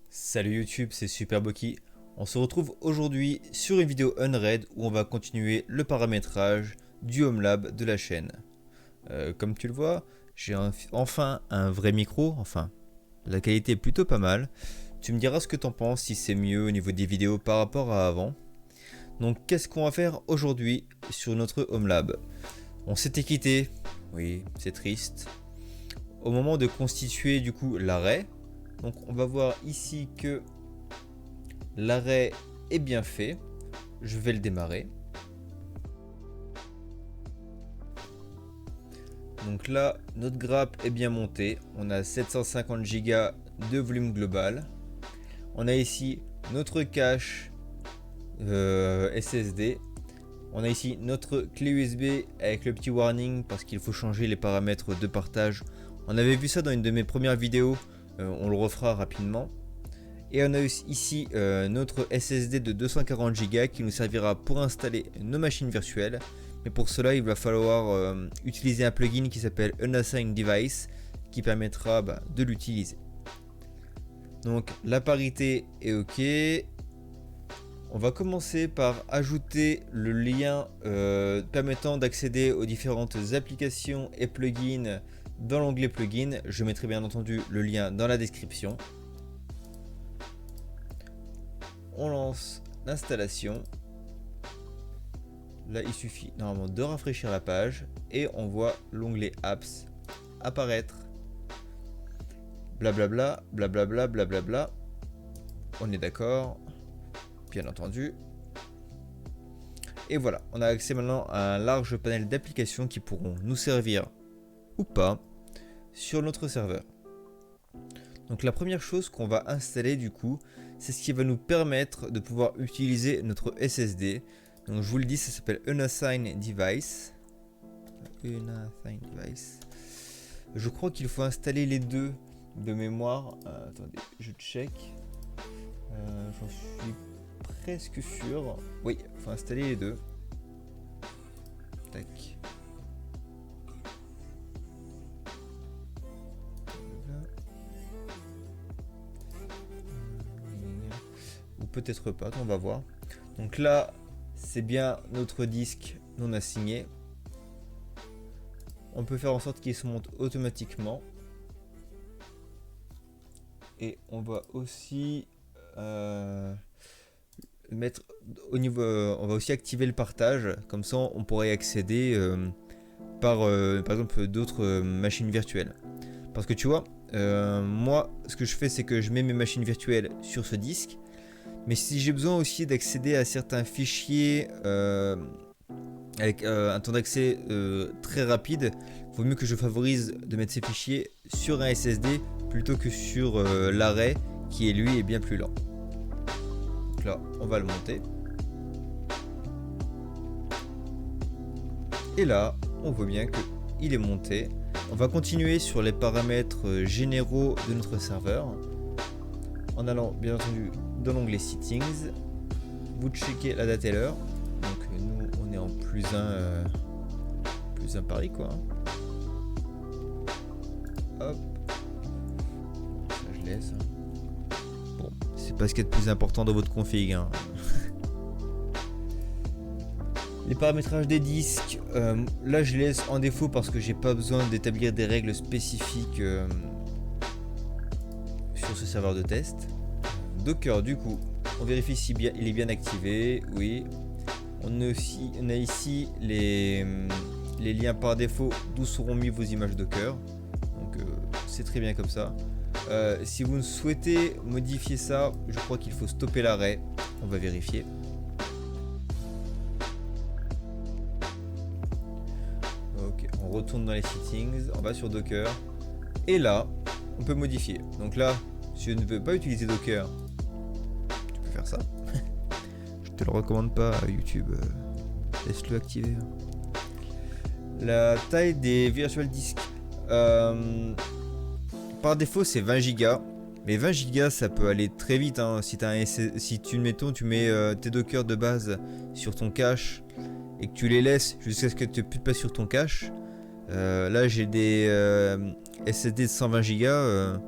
Salut YouTube, c'est Superboki. On se retrouve aujourd'hui sur une vidéo Unread où on va continuer le paramétrage du Homelab de la chaîne. Comme tu le vois, j'ai enfin un vrai micro, enfin la qualité est plutôt pas mal. Tu me diras ce que t'en penses, si c'est mieux au niveau des vidéos par rapport à avant. Donc qu'est-ce qu'on va faire aujourd'hui sur notre Homelab? On s'était quitté, oui c'est triste, au moment de constituer du coup l'arrêt. Donc on va voir ici que l'arrêt est bien fait. Je vais le démarrer. Donc là, notre grappe est bien montée. On a 750 Go de volume global. On a ici notre cache SSD. On a ici notre clé USB avec le petit warning parce qu'il faut changer les paramètres de partage. On avait vu ça dans une de mes premières vidéos. On le refera rapidement. Et on a ici notre SSD de 240 Go qui nous servira pour installer nos machines virtuelles. Mais pour cela, il va falloir utiliser un plugin qui s'appelle Unassigned Device qui permettra de l'utiliser. Donc la parité est OK. On va commencer par ajouter le lien permettant d'accéder aux différentes applications et plugins dans l'onglet plugins. Je mettrai bien entendu le lien dans la description. On lance l'installation. Là, il suffit normalement de rafraîchir la page et on voit l'onglet Apps apparaître. Blablabla, blablabla, blablabla. On est d'accord, bien entendu. Et voilà, on a accès maintenant à un large panel d'applications qui pourront nous servir ou pas sur notre serveur. Donc la première chose qu'on va installer du coup, c'est ce qui va nous permettre de pouvoir utiliser notre SSD. Donc je vous le dis, ça s'appelle Unassigned Device. Unassigned Device. Je crois qu'il faut installer les deux de mémoire. Attendez, je check. J'en suis presque sûr. Oui, il faut installer les deux. Tac. Ou peut-être pas, on va voir. Donc là, c'est bien notre disque non assigné. On peut faire en sorte qu'il se monte automatiquement. Et on va aussi mettre au niveau, on va aussi activer le partage. Comme ça, on pourrait y accéder par exemple d'autres machines virtuelles. Parce que tu vois, moi, ce que je fais, c'est que je mets mes machines virtuelles sur ce disque. Mais si j'ai besoin aussi d'accéder à certains fichiers avec un temps d'accès très rapide, il vaut mieux que je favorise de mettre ces fichiers sur un SSD plutôt que sur l'arrêt qui lui est bien plus lent. Donc là, on va le monter. Et là, on voit bien qu'il est monté. On va continuer sur les paramètres généraux de notre serveur en allant bien entendu dans l'onglet Settings. Vous checkez la date et l'heure. Donc nous on est en plus un pari quoi. Hop. Ça je laisse. Bon, c'est pas ce qu'il y a de plus important dans votre config. Hein. Les paramétrages des disques, là je les laisse en défaut parce que j'ai pas besoin d'établir des règles spécifiques sur ce serveur de test. Docker du coup, on vérifie si bien il est bien activé, oui. On a ici les liens par défaut d'où seront mis vos images Docker. Donc c'est très bien comme ça. Si vous souhaitez modifier ça, je crois qu'il faut stopper l'arrêt. On va vérifier. Ok, on retourne dans les settings, on va sur Docker. Et là, on peut modifier. Donc là, si je ne veux pas utiliser Docker, tu peux faire ça. Je te le recommande pas à YouTube. Laisse-le activer. La taille des virtual disks. Par défaut, c'est 20 Go. Mais 20 Go, ça peut aller très vite. Hein. Si tu mets tes Docker de base sur ton cache et que tu les laisses jusqu'à ce que tu puisses pas sur ton cache. Là, j'ai des SSD de 120 Go.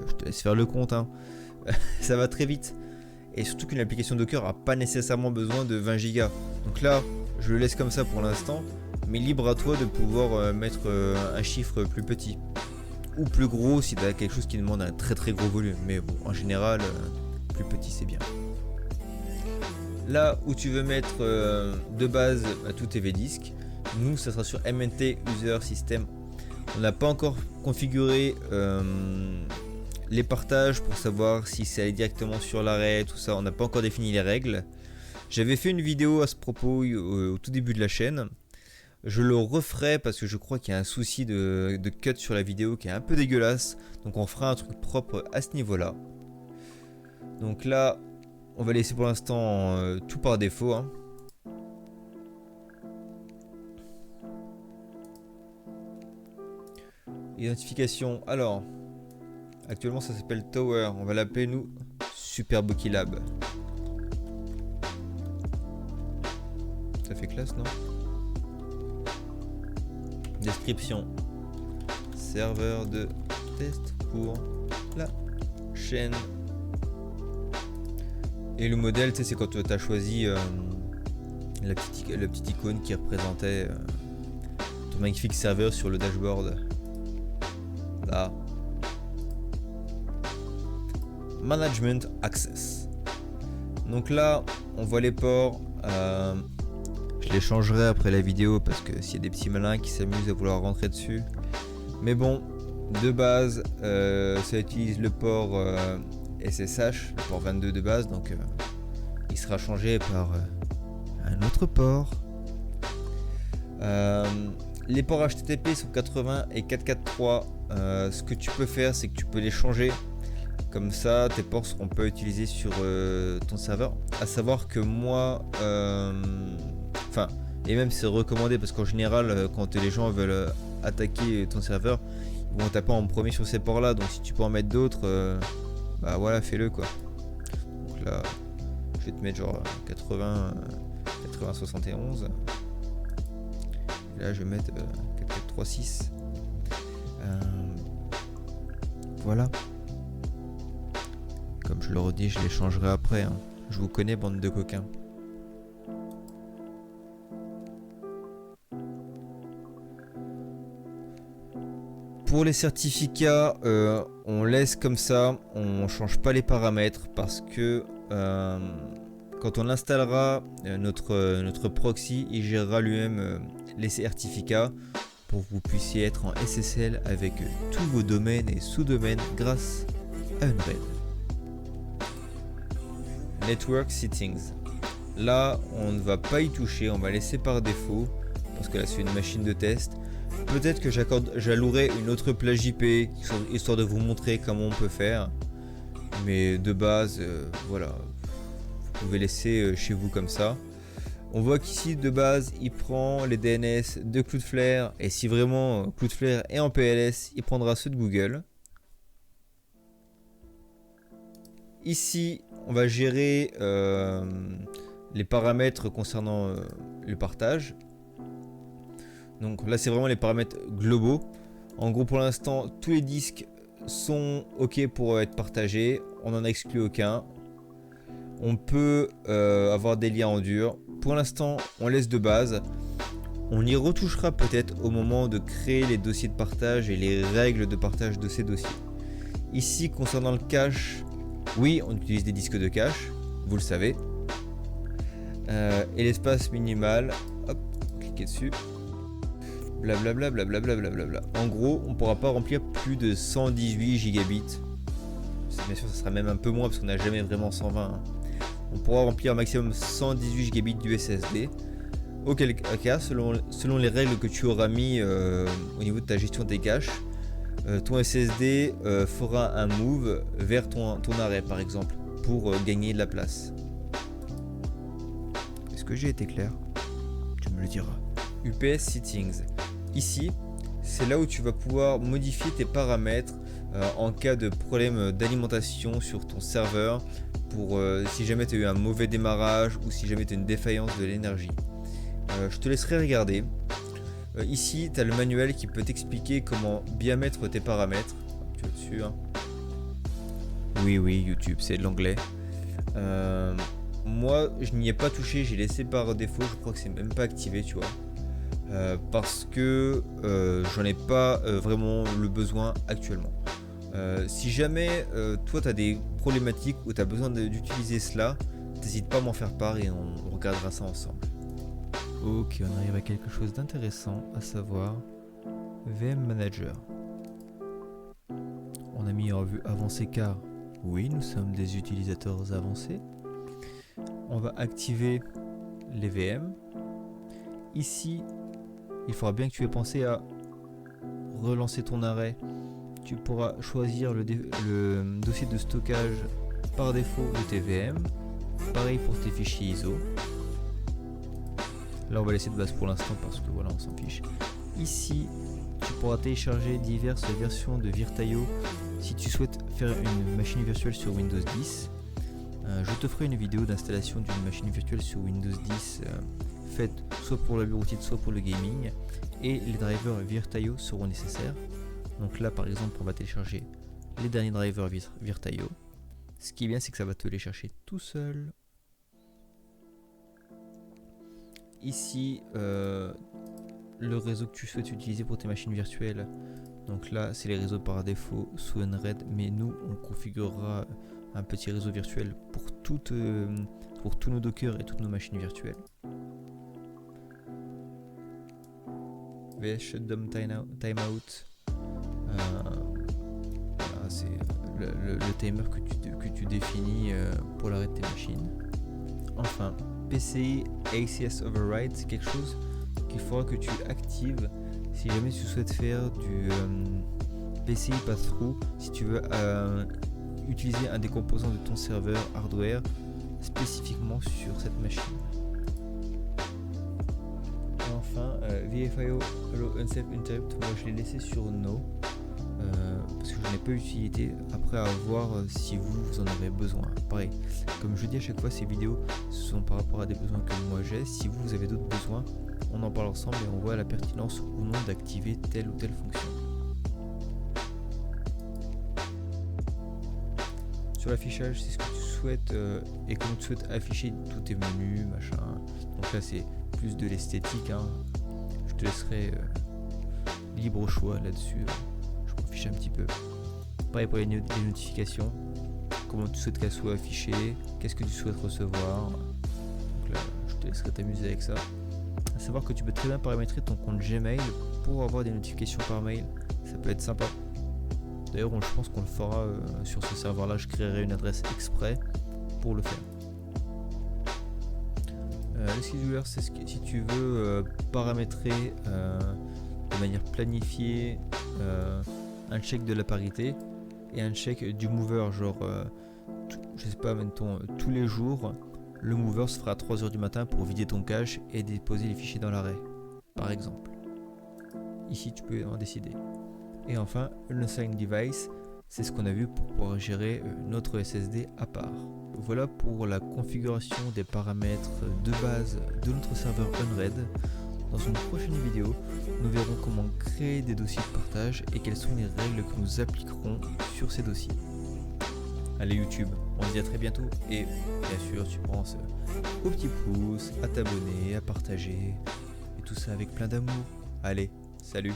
Je te laisse faire le compte. Hein. ça va très vite. Et surtout qu'une application Docker n'a pas nécessairement besoin de 20 Go. Donc là, je le laisse comme ça pour l'instant, mais libre à toi de pouvoir mettre un chiffre plus petit. Ou plus gros si tu as quelque chose qui demande un très très gros volume. Mais bon, en général, plus petit c'est bien. Là où tu veux mettre de base tous tes V-disques, nous ça sera sur MNT User System. On n'a pas encore configuré les partages pour savoir si c'est allé directement sur l'arrêt, tout ça. On n'a pas encore défini les règles. J'avais fait une vidéo à ce propos au tout début de la chaîne. Je le referai parce que je crois qu'il y a un souci de cut sur la vidéo qui est un peu dégueulasse. Donc on fera un truc propre à ce niveau-là. Donc là, on va laisser pour l'instant tout par défaut. Hein. Identification. Alors, actuellement ça s'appelle Tower. On va l'appeler nous Super Bucky Lab. Ça fait classe, non? Description. Serveur de test pour la chaîne. Et le modèle, tu sais, c'est quand tu as choisi la petite icône qui représentait ton magnifique serveur sur le dashboard. Là. Management Access. Donc là, on voit les ports. Je les changerai après la vidéo parce que s'il y a des petits malins qui s'amusent à vouloir rentrer dessus. Mais bon, de base, ça utilise le port SSH, le port 22 de base, donc il sera changé par un autre port. Les ports HTTP sont 80 et 443. Ce que tu peux faire, c'est que tu peux les changer. Comme ça, tes ports seront pas utilisés sur ton serveur. À savoir que moi, et même c'est recommandé parce qu'en général, quand les gens veulent attaquer ton serveur, ils vont taper en premier sur ces ports là. Donc si tu peux en mettre d'autres, bah voilà, fais-le quoi. Donc là, je vais te mettre genre 80 71. Et là, je vais mettre 4436. Voilà. Comme je le redis, je les changerai après. Hein. Je vous connais, bande de coquins. Pour les certificats, on laisse comme ça. On change pas les paramètres parce que quand on installera notre proxy, il gérera lui-même les certificats pour que vous puissiez être en SSL avec tous vos domaines et sous-domaines grâce à Unread. Network Settings. Là, on ne va pas y toucher, on va laisser par défaut parce que là c'est une machine de test. Peut-être que j'allouerai une autre plage IP histoire de vous montrer comment on peut faire. Mais de base, voilà, vous pouvez laisser chez vous comme ça. On voit qu'ici de base il prend les DNS de Cloudflare et si vraiment Cloudflare est en PLS, il prendra ceux de Google. Ici, on va gérer les paramètres concernant le partage. Donc là, c'est vraiment les paramètres globaux. En gros, pour l'instant, tous les disques sont OK pour être partagés. On n'en exclut aucun. On peut avoir des liens en dur. Pour l'instant, on laisse de base. On y retouchera peut-être au moment de créer les dossiers de partage et les règles de partage de ces dossiers. Ici, concernant le cache, oui, on utilise des disques de cache, vous le savez. Et l'espace minimal, hop, cliquez dessus. Blablabla, blablabla, blablabla. En gros, on ne pourra pas remplir plus de 118 gigabits. Bien sûr, ça sera même un peu moins parce qu'on n'a jamais vraiment 120. Hein. On pourra remplir un maximum 118 gigabits du SSD. Auquel cas, selon les règles que tu auras mis au niveau de ta gestion des caches, ton SSD fera un move vers ton arrêt par exemple pour gagner de la place. Est-ce que j'ai été clair? Tu me le diras. UPS Settings. Ici, c'est là où tu vas pouvoir modifier tes paramètres en cas de problème d'alimentation sur ton serveur pour si jamais tu as eu un mauvais démarrage ou si jamais tu as une défaillance de l'énergie. Je te laisserai regarder. Ici, tu as le manuel qui peut t'expliquer comment bien mettre tes paramètres. Tu es dessus. Hein. Oui, YouTube, c'est de l'anglais. Moi, je n'y ai pas touché, j'ai laissé par défaut, je crois que c'est même pas activé, tu vois. Parce que j'en ai pas vraiment le besoin actuellement. Si jamais toi tu as des problématiques où tu as besoin d'utiliser cela, n'hésite pas à m'en faire part et on regardera ça ensemble. Ok, on arrive à quelque chose d'intéressant, à savoir VM Manager. On a mis en vue avancée car oui, nous sommes des utilisateurs avancés. On va activer les VM. Ici, il faudra bien que tu aies pensé à relancer ton arrêt. Tu pourras choisir le dossier de stockage par défaut de tes VM. Pareil pour tes fichiers ISO. Là, on va laisser de base pour l'instant parce que voilà, on s'en fiche. Ici, tu pourras télécharger diverses versions de Virtaio si tu souhaites faire une machine virtuelle sur Windows 10. Je te ferai une vidéo d'installation d'une machine virtuelle sur Windows 10 faite soit pour la bureautique, soit pour le gaming. Et les drivers Virtaio seront nécessaires. Donc là, par exemple, on va télécharger les derniers drivers Virtaio. Ce qui est bien, c'est que ça va te les chercher tout seul. Ici, le réseau que tu souhaites utiliser pour tes machines virtuelles. Donc là, c'est les réseaux par défaut sous Nred, mais nous, on configurera un petit réseau virtuel pour tous nos dockers et toutes nos machines virtuelles. VS Shutdown Timeout. Voilà, c'est le timer que tu définis pour l'arrêt de tes machines. Enfin, PCI ACS Override, c'est quelque chose qu'il faudra que tu actives si jamais tu souhaites faire du PCI Pass-Through, si tu veux utiliser un des composants de ton serveur hardware spécifiquement sur cette machine. Enfin, VFIO Allow Unsafe Interrupt, moi je l'ai laissé sur No parce que je n'ai pas utilité après à voir si vous en avez besoin. Pareil, comme je dis à chaque fois, ces vidéos sont par rapport à des besoins que moi j'ai. Si vous avez d'autres besoins, on en parle ensemble et on voit la pertinence ou non d'activer telle ou telle fonction. Sur l'affichage, c'est ce que tu souhaites et comment tu souhaites afficher tous tes menus, machin. Donc là, c'est plus de l'esthétique. Hein. Je te laisserai libre choix là-dessus. Je m'en fiche un petit peu. Pareil pour les notifications. Comment tu souhaites qu'elles soient affichées, qu'est-ce que tu souhaites recevoir. Donc là, je te laisserai t'amuser avec ça. À savoir que tu peux très bien paramétrer ton compte Gmail pour avoir des notifications par mail. Ça peut être sympa. D'ailleurs, je pense qu'on le fera sur ce serveur-là. Je créerai une adresse exprès pour le faire. Le scheduler, c'est si tu veux paramétrer de manière planifiée un check de la parité et un check du mover, genre je sais pas, mettons tous les jours, le mover se fera à 3h du matin pour vider ton cache et déposer les fichiers dans l'arrêt, par exemple. Ici, tu peux en décider. Et enfin, Unassigned Device, c'est ce qu'on a vu pour pouvoir gérer notre SSD à part. Voilà pour la configuration des paramètres de base de notre serveur Unred. Dans une prochaine vidéo, nous verrons comment créer des dossiers de partage et quelles sont les règles que nous appliquerons sur ces dossiers. Allez YouTube, on se dit à très bientôt et bien sûr tu penses au petit pouce, à t'abonner, à partager et tout ça avec plein d'amour. Allez, salut!